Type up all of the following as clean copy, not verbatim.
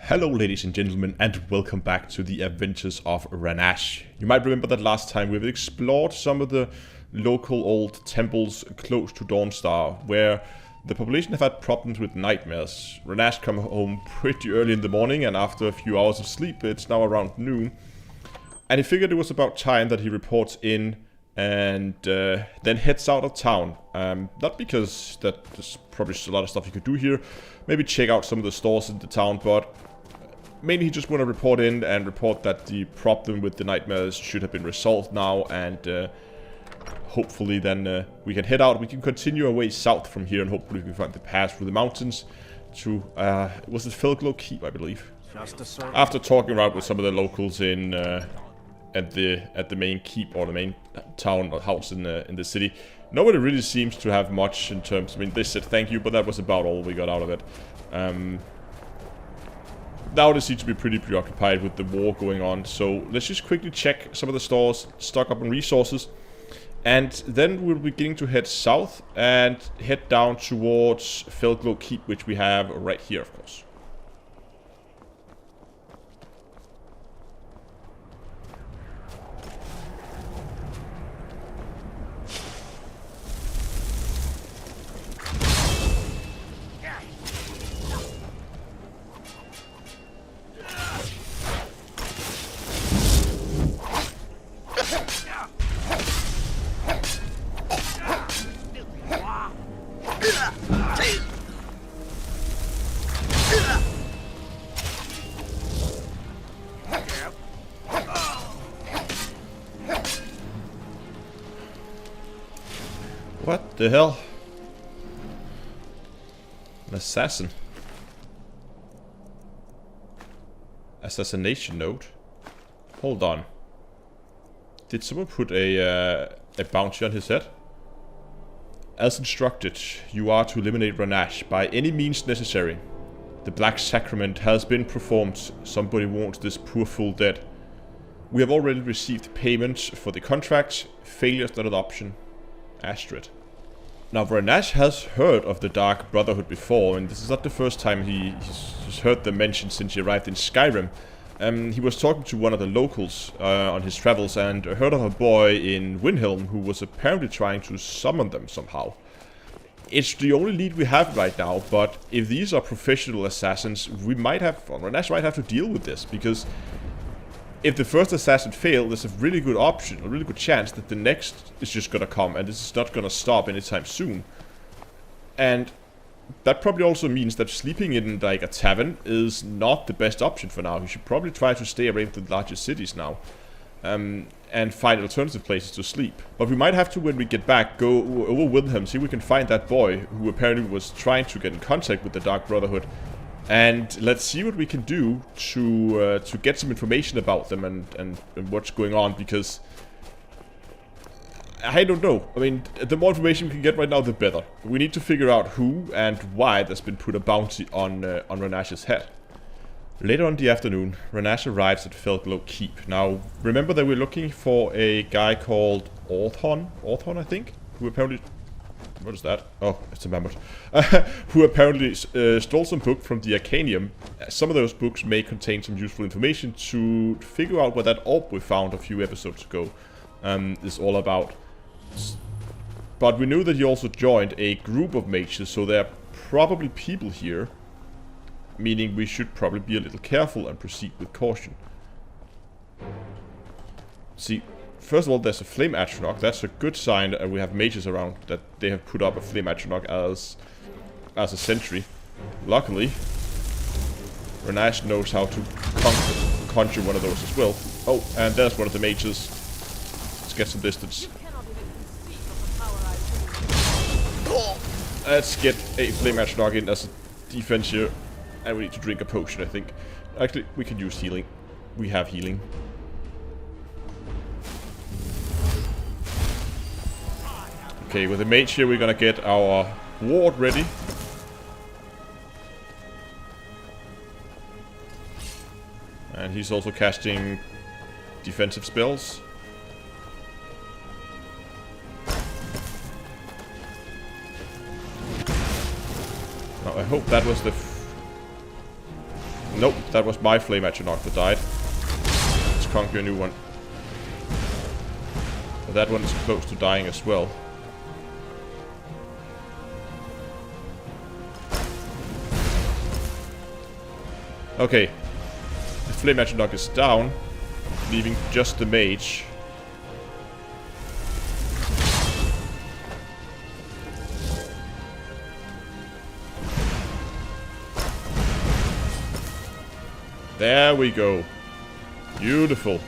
Hello ladies and gentlemen, and welcome back to the adventures of Ranash. You might remember that last time we've explored some of the local old temples close to Dawnstar, where the population have had problems with nightmares. Ranash come home pretty early in the morning, and after a few hours of sleep, it's now around noon, and he figured it was about time that he reports in and then heads out of town. Not because there's probably a lot of stuff you could do here, maybe check out some of the stores in the town, but mainly he just want to report in and report that the problem with the nightmares should have been resolved now, and hopefully then we can head out. We can continue our way south from here, and hopefully we can find the path through the mountains to, was it Fellglow Keep, I believe? After talking around with some of the locals in at the main keep, or the main town or house in the city, nobody really seems to have much in terms. I mean, they said thank you, but that was about all we got out of it. Now they seem to be pretty preoccupied with the war going on, so let's just quickly check some of the stores, stock up on resources, and then we'll be beginning to head south and head down towards Fellglow Keep, which we have right here, of course. What the hell? An assassin. Assassination note. Hold on. Did someone put a bounty on his head? As instructed, you are to eliminate Ranash by any means necessary. The Black Sacrament has been performed. Somebody wants this poor fool dead. We have already received payments for the contract. Failure is not an option. Astrid. Now, Ranash has heard of the Dark Brotherhood before, and this is not the first time he's heard them mentioned since he arrived in Skyrim. He was talking to one of the locals on his travels and heard of a boy in Windhelm who was apparently trying to summon them somehow. It's the only lead we have right now, but if these are professional assassins, Ranash might have to deal with this, because if the first assassin failed, there's a really good option, a really good chance that the next is just gonna come, and this is not gonna stop anytime soon. And that probably also means that sleeping in like a tavern is not the best option for now. You should probably try to stay away from the larger cities now, and find alternative places to sleep. But we might have to, when we get back, go over Windhelm, see if we can find that boy who apparently was trying to get in contact with the Dark Brotherhood. And let's see what we can do to get some information about them and what's going on, because I don't know. I mean, the more information we can get right now, the better. We need to figure out who and why there's been put a bounty on Ranash's head. Later on in the afternoon, Ranash arrives at Fellglow Keep. Now, remember that we're looking for a guy called Orthon, I think, who apparently... What is that? Oh, it's a mammoth. Who apparently stole some book from the Arcanium. Some of those books may contain some useful information to figure out what that orb we found a few episodes ago is all about. But we knew that he also joined a group of mages, so there are probably people here, meaning we should probably be a little careful and proceed with caution. See, first of all, there's a flame atronach. That's a good sign that we have mages around, that they have put up a flame atronach as a sentry. Luckily, Ranash knows how to conjure one of those as well. Oh, and there's one of the mages. Let's get some distance. Let's get a flame atronach in as a defense here. And we need to drink a potion, I think. Actually, we can use healing. We have healing. Okay, with the mage here, we're gonna get our ward ready. And he's also casting defensive spells. hope that was the... Nope, that was my flame atronach that died. Let's conquer a new one. But that one is close to dying as well. Okay. The flame atronach is down, leaving just the mage. There we go. Beautiful.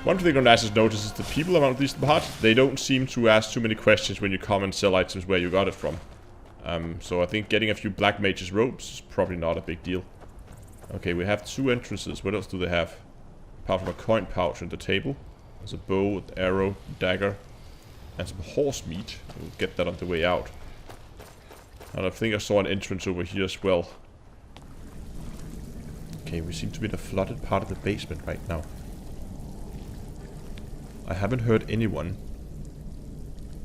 One thing Ranash has noticed is the people around these parts, they don't seem to ask too many questions when you come and sell items where you got it from. So I think getting a few black mages robes is probably not a big deal. Okay, we have 2 entrances. What else do they have? Apart from a coin pouch on the table. There's a bow, an arrow, dagger, and some horse meat. We'll get that on the way out. And I think I saw an entrance over here as well. Okay, we seem to be in a flooded part of the basement right now. I haven't heard anyone,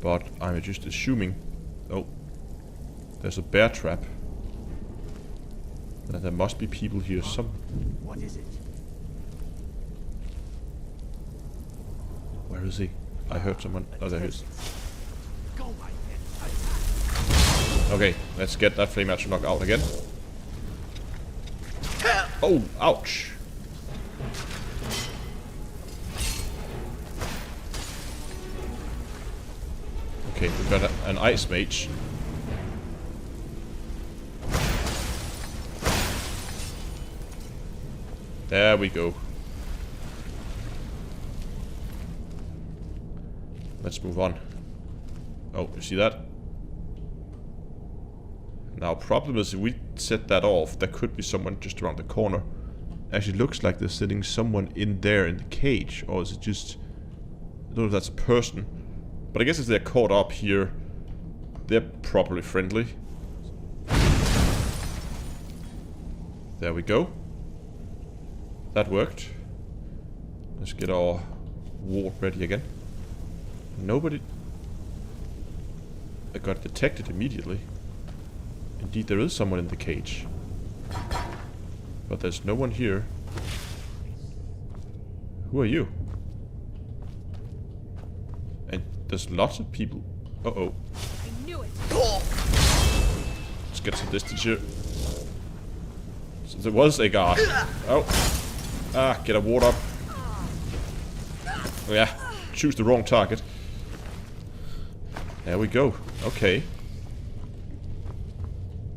but I'm just assuming... Oh, there's a bear trap. And there must be people here some... What is it? Where is he? I heard someone... Oh, there he is. Okay, let's get that flame atronach out again. Oh, ouch. Okay, we've got an ice mage. There we go. Let's move on. Oh, you see that? Now, problem is, if we set that off, there could be someone just around the corner. Actually, looks like there's sitting someone in there in the cage. Or is it just... I don't know if that's a person. But I guess if they're caught up here, they're probably friendly. There we go. That worked. Let's get our ward ready again. Nobody... I got detected immediately. Indeed, there is someone in the cage. But there's no one here. Who are you? And there's lots of people. Uh-oh. I knew it. Let's get some distance here. So there was a guard. Oh. Ah, get a ward up. Oh, yeah. Choose the wrong target. There we go. Okay.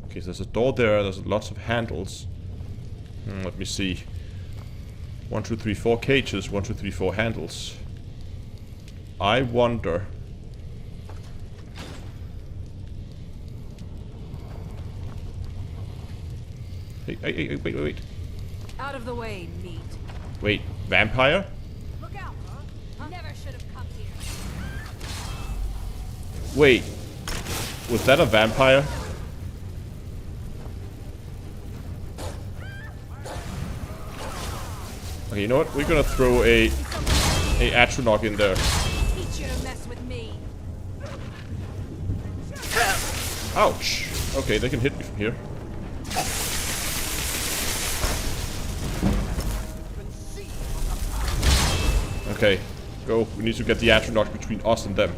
Okay, so there's a door there, there's lots of handles. Let me see. 1, 2, 3, 4 cages, 1, 2, 3, 4 handles. I wonder... Hey, wait. Out of the way, meat. Wait, vampire? Look out, huh? Never should have come here. Wait. Was that a vampire? Okay, you know what? We're gonna throw a atronach in there. Teach you to mess with me. Ouch. Okay, they can hit me from here. Okay, go. We need to get the atronach between us and them.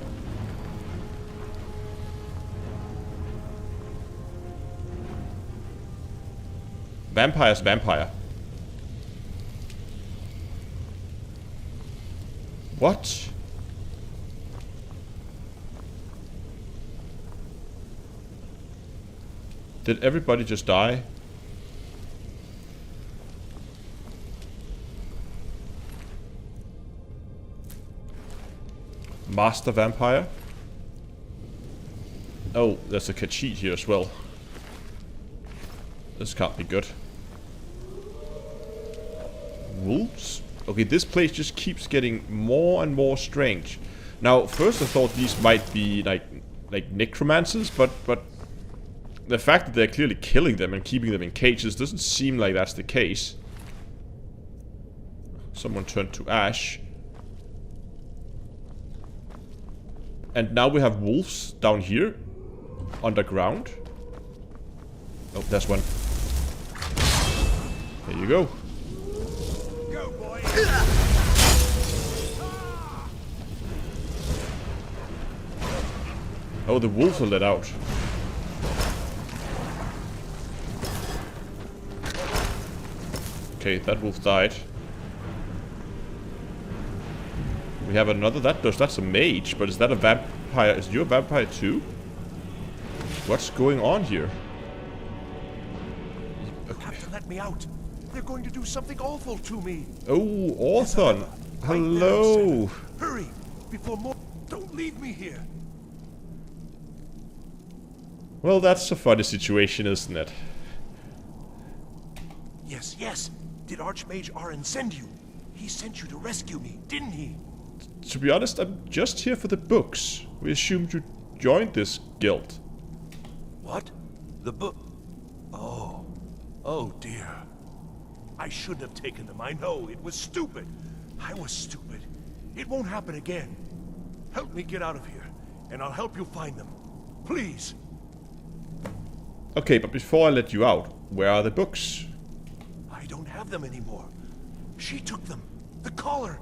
Vampire's vampire. What? Did everybody just die? Master vampire? Oh, there's a cheat here as well. This can't be good. Wolves? Okay, this place just keeps getting more and more strange. Now, first I thought these might be like necromancers, but the fact that they're clearly killing them and keeping them in cages doesn't seem like that's the case. Someone turned to ash. And now we have wolves down here. Underground. Oh, there's one. There you go. Go, boy. Oh, the wolves are let out. Okay, that wolf died. We have another. That's a mage, but is that a vampire? Is you a vampire too? What's going on here? You have to let me out. They're going to do something awful to me. Oh, Orthon. Hello. Hurry, before more. Don't leave me here. Well, that's a funny situation, isn't it? Yes, yes. Did Archmage Arin send you? He sent you to rescue me, didn't he? To be honest, I'm just here for the books. We assumed you joined this guild. What? The book? Oh. Oh, dear. I shouldn't have taken them. I know. It was stupid. I was stupid. It won't happen again. Help me get out of here, and I'll help you find them. Please. Okay, but before I let you out, where are the books? I don't have them anymore. She took them. The caller.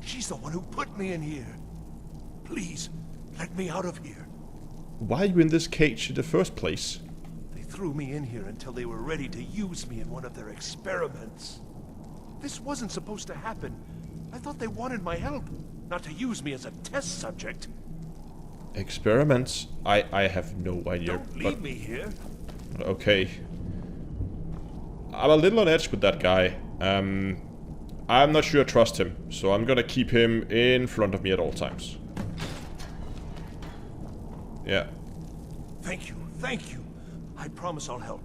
She's the one who put me in here. Please, let me out of here. Why are you in this cage in the first place? They threw me in here until they were ready to use me in one of their experiments. This wasn't supposed to happen. I thought they wanted my help, not to use me as a test subject. Experiments? I have no idea. Don't leave me here. Okay. I'm a little on edge with that guy. I'm not sure I trust him, so I'm gonna keep him in front of me at all times. Yeah. Thank you, thank you. I promise I'll help.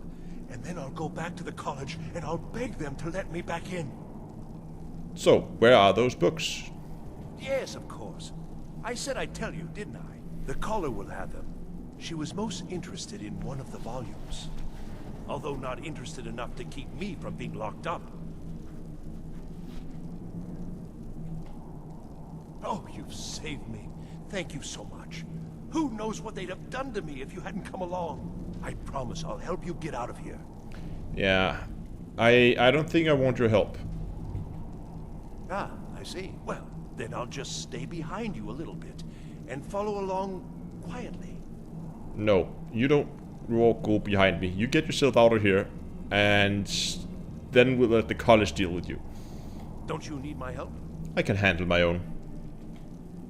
And then I'll go back to the college and I'll beg them to let me back in. So, where are those books? Yes, of course. I said I'd tell you, didn't I? The caller will have them. She was most interested in one of the volumes. Although not interested enough to keep me from being locked up. Oh, you've saved me. Thank you so much. Who knows what they'd have done to me if you hadn't come along? I promise I'll help you get out of here. Yeah. I don't think I want your help. Ah, I see. Well, then I'll just stay behind you a little bit and follow along quietly. No, you don't go behind me. You get yourself out of here, and then we'll let the college deal with you. Don't you need my help? I can handle my own.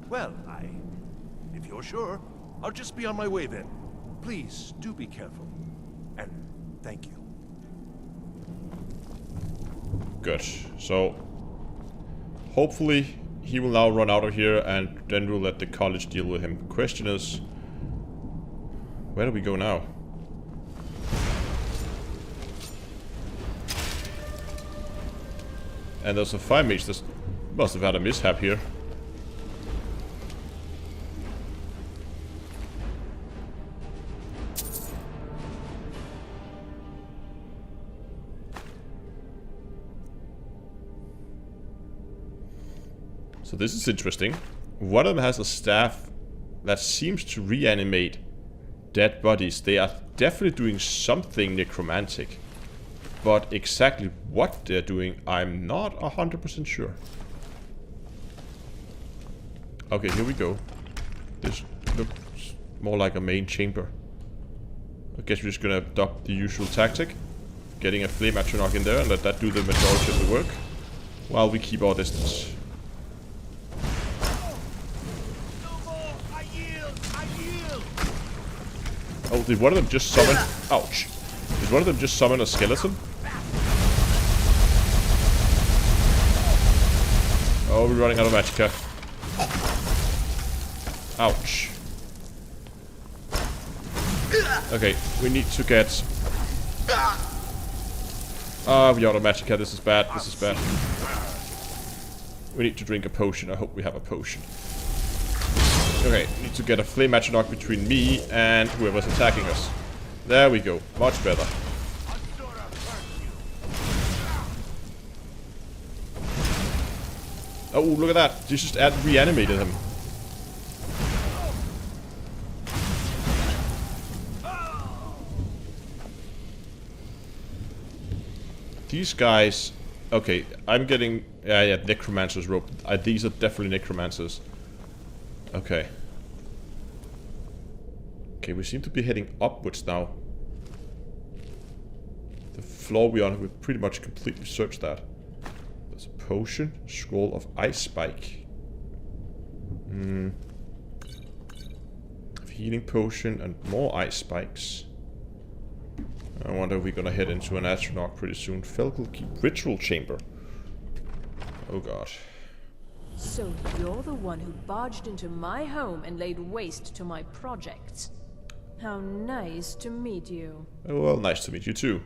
Well, if you're sure, I'll just be on my way then. Please, do be careful. And thank you. Good. So, hopefully he will now run out of here, and then we'll let the college deal with him. Question is, where do we go now? And there's a fire mage that must have had a mishap here. So this is interesting. One of them has a staff that seems to reanimate dead bodies. They are definitely doing something necromantic. But exactly what they're doing, I'm not 100% sure. Okay, here we go. This looks more like a main chamber. I guess we're just gonna adopt the usual tactic. Getting a flame atronach in there and let that do the majority of the work. While we keep our distance. Oh, did one of them just summon... Ouch. Did one of them just summon a skeleton? Oh, we're running out of magicka. Ouch. Okay, we need to get... we're out of magicka. This is bad. This is bad. We need to drink a potion. I hope we have a potion. Okay, need to get a flame atronach between me and whoever's attacking us. There we go. Much better. Oh, look at that. She just reanimated him. these guys... Okay, I'm getting... Yeah, necromancer's rope. These are definitely necromancers. Okay. Okay, we seem to be heading upwards now. The floor we're on, we've pretty much completely searched that. There's a potion. Scroll of ice spike. Healing potion and more ice spikes. I wonder if we're gonna head into an astronaut pretty soon. Fellglow keep ritual chamber. Oh god. So you're the one who barged into my home and laid waste to my projects. How nice to meet you. Oh, well, nice to meet you too.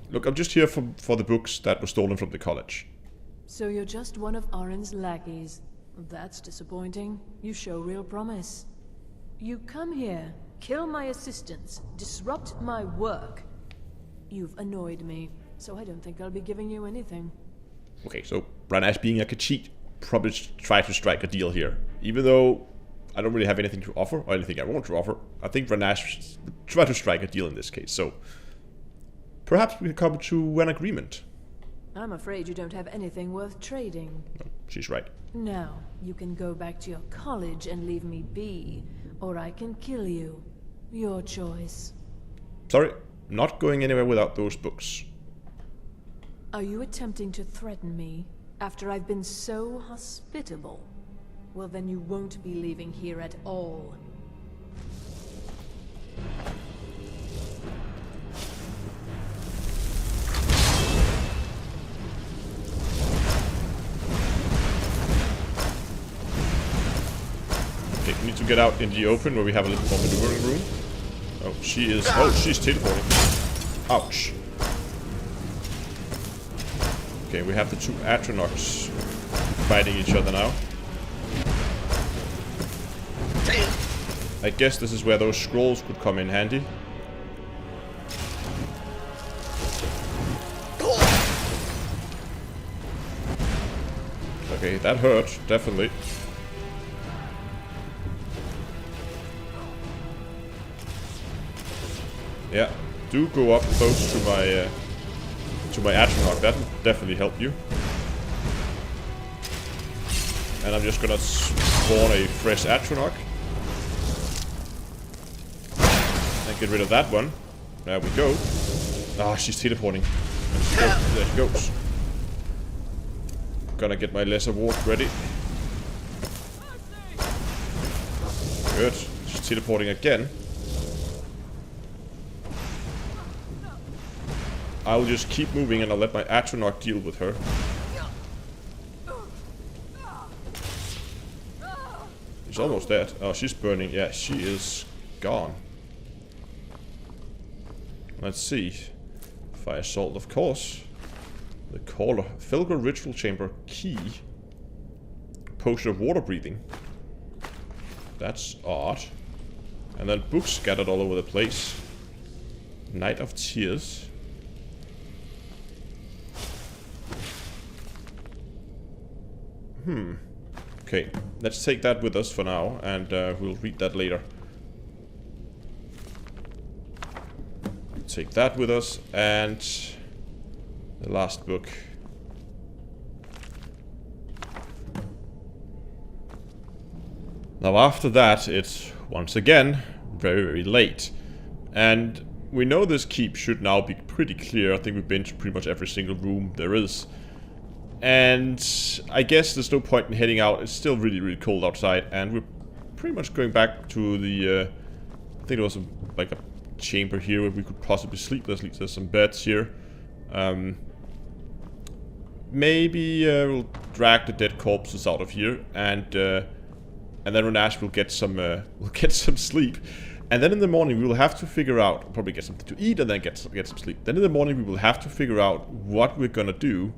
Look, I'm just here for the books that were stolen from the college. So you're just one of Arin's lackeys. That's disappointing. You show real promise. You come here, kill my assistants, disrupt my work. You've annoyed me, so I don't think I'll be giving you anything. Okay, so Ranash, being like a cheat, probably try to strike a deal here. Even though I don't really have anything to offer, or anything I want to offer, I think Ranash try to strike a deal in this case, so... Perhaps we can come to an agreement. I'm afraid you don't have anything worth trading. No, she's right. Now, you can go back to your college and leave me be, or I can kill you. Your choice. Sorry, not going anywhere without those books. Are you attempting to threaten me after I've been so hospitable? Well, then you won't be leaving here at all. Okay, we need to get out in the open where we have a little more maneuvering room. Oh, she is... Oh, she's teleporting. Ouch. Okay, we have the two astronauts fighting each other now. I guess this is where those scrolls could come in handy. Okay, that hurt, definitely. Yeah, do go up close to my astronaut. That will definitely help you. And I'm just gonna spawn a fresh astronaut. And get rid of that one. There we go. Ah, she's teleporting. There she goes. Gonna get my lesser ward ready. Good. She's teleporting again. I'll just keep moving and I'll let my astronaut deal with her. She's almost dead. Oh, she's burning. Yeah, she is gone. Let's see. Fire assault, of course. The caller. Fellglow ritual chamber key. Potion of water breathing. That's odd. And then books scattered all over the place. Night of Tears. Okay, let's take that with us for now, and we'll read that later. Take that with us, and the last book. Now after that, it's once again very, very late. And we know this keep should now be pretty clear. I think we've been to pretty much every single room there is. And I guess there's no point in heading out. It's still really, really cold outside, and we're pretty much going back to the, I think there was like a chamber here where we could possibly sleep. There's some beds here. Maybe we'll drag the dead corpses out of here, and then Ranash will get some sleep. And then in the morning we will have to figure out, probably get something to eat and then get some sleep. Then in the morning we will have to figure out what we're gonna do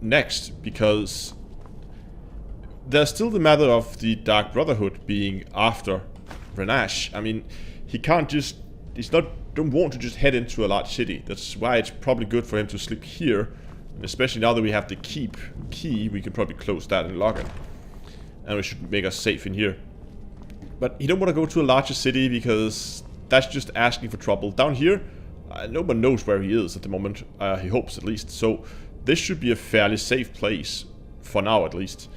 next, because there's still the matter of the Dark Brotherhood being after Ranash. I mean, don't want to just head into a large city. That's why it's probably good for him to sleep here, and especially now that we have the key, we can probably close that and lock it, and we should make us safe in here. But he don't want to go to a larger city because that's just asking for trouble. Down here, No one knows where he is at the moment. He hopes, at least. So this should be a fairly safe place, for now at least.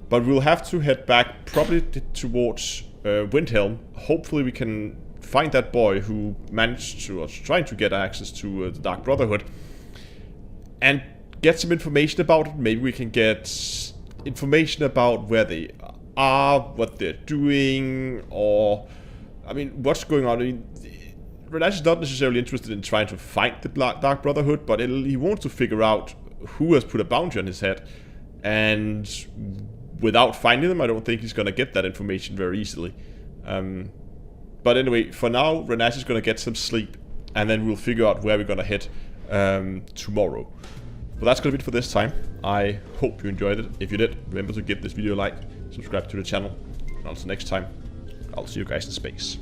But we'll have to head back, probably towards Windhelm. Hopefully we can find that boy who managed to, or trying to get access to the Dark Brotherhood, and get some information about it. Maybe we can get information about where they are, what they're doing, or, I mean, what's going on. I mean, Ranash is not necessarily interested in trying to find the Dark Brotherhood, but he wants to figure out who has put a bounty on his head. And without finding them, I don't think he's going to get that information very easily. But anyway, for now, Ranash is going to get some sleep, and then we'll figure out where we're going to head tomorrow. But that's going to be it for this time. I hope you enjoyed it. If you did, remember to give this video a like, subscribe to the channel, and until next time, I'll see you guys in space.